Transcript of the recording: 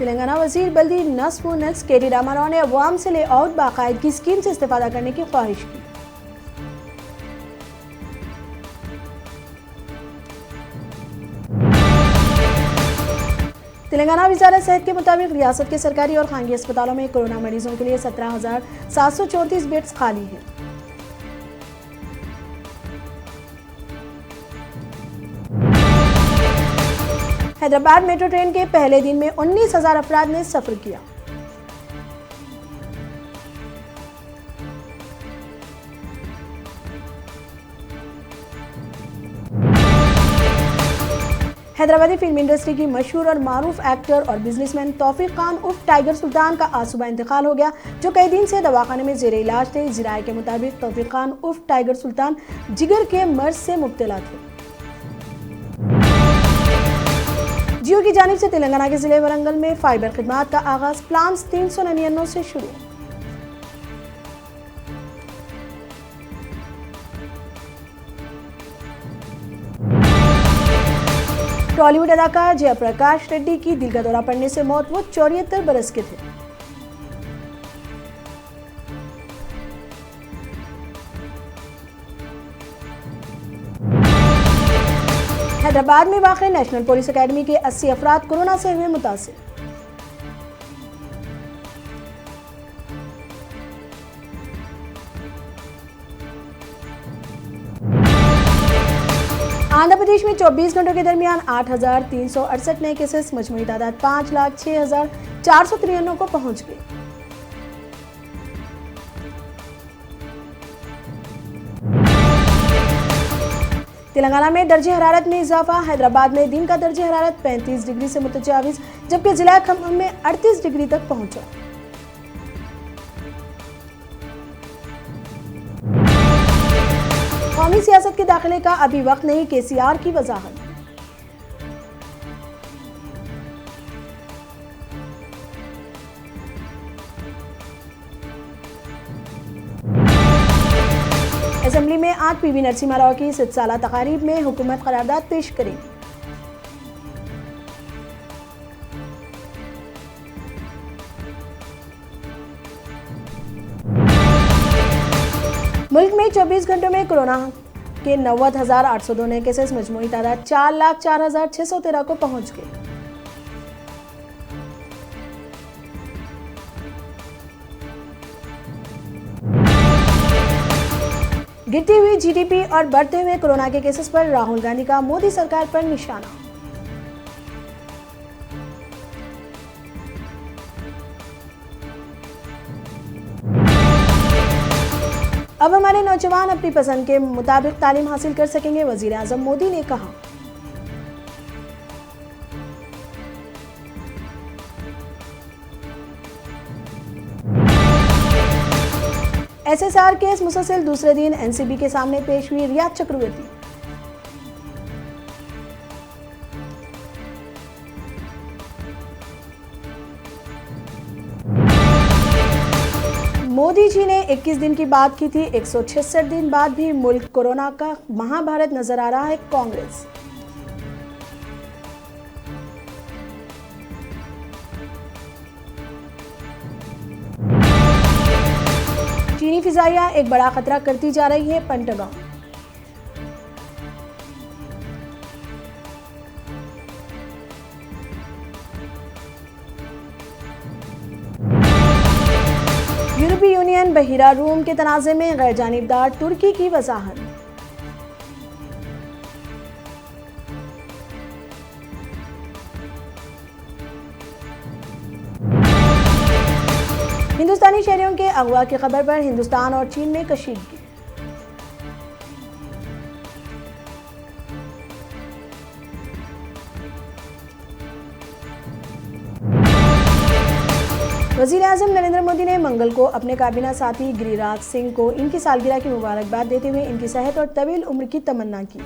तेलंगाना वजीर बल्दी नस्फ व नक्स के टी रामाराव ने अवाम से लेआउट बाकायदगी स्कीम से इस्तेफादा करने की ख्वाहिश की। तेलंगाना वजारत सेहत के मुताबिक रियासत के सरकारी और खानगी अस्पतालों में कोरोना मरीजों के लिए 17,734 बेड्स खाली हैं। हैदराबाद मेट्रो ट्रेन के पहले दिन में 19,000 अफराद ने सफर किया। हैदराबादी फिल्म इंडस्ट्री की मशहूर और मारूफ एक्टर और बिजनेसमैन तौफीक खान उर्फ टाइगर सुल्तान का आज सुबह इंतकाल हो गया, जो कई दिन से दवाखाने में जेर इलाज थे। ज़राए के मुताबिक तौफीक खान उर्फ टाइगर सुल्तान जिगर के मर्ज से मुब्तला थे। जियो की जानिब से तेलंगाना के जिले वरंगल में फाइबर खिदमात का आगाज प्लान्स 399 से शुरू। टॉलीवुड अदाकार जयप्रकाश रेड्डी की दिल का दौरा पड़ने से मौत, वो 74 बरस के थे। हैदराबाद में वाक़ नेशनल पुलिस एकेडमी के 80 अफराद कोरोना से हुए मुतासिर। आंध्र प्रदेश में 24 घंटों के दरमियान 8,368 नए केसेस, मजमूई तादाद 5,06,493 को पहुंच गई। तेलंगाना में दर्जे हरारत में इजाफा। हैदराबाद में दिन का दर्जे हरारत 35 डिग्री से मुतजाविज, जबकि जिला खम्मम में 38 डिग्री तक पहुंचा। कौमी सियासत के दाखिले का अभी वक्त नहीं, केसीआर की वजाहत। असेंबली में आज पीवी नरसिम्हा राव की 7 साला तकारीब में हुकूमत करारदाद पेश करेगी। मुल्क में 24 घंटों में कोरोना के 90,802 नए केसेस, मजमूई तादाद 4,04,613 को पहुंच गई। गिरती हुई जीडीपी और बढ़ते हुए कोरोना के केसेस पर राहुल गांधी का मोदी सरकार पर निशाना। अब हमारे नौजवान अपनी पसंद के मुताबिक तालीम हासिल कर सकेंगे, वजीर आजम मोदी ने कहा। एसएसआर केस मुसलसल दूसरे दिन एनसीबी के सामने पेश हुई रिया चक्रवर्ती। मोदी जी ने 21 दिन की बात की थी, 166 दिन बाद भी मुल्क कोरोना का महाभारत नजर आ रहा है कांग्रेस। चीनी फिजाइया एक बड़ा खतरा करती जा रही है पेंटागन। यूरोपीय यूनियन बहिरा रूम के तनाज़े में गैर जानिबदार तुर्की की वजाहत। हिंदुस्तानी शहरियों के अगवा की खबर पर हिंदुस्तान और चीन में कशीदगी। वज़ीर आज़म नरेंद्र मोदी ने मंगल को अपने काबीना साथी गिरिराज सिंह को इनकी सालगिरह की मुबारकबाद देते हुए इनकी सेहत और तवील उम्र की तमन्ना की।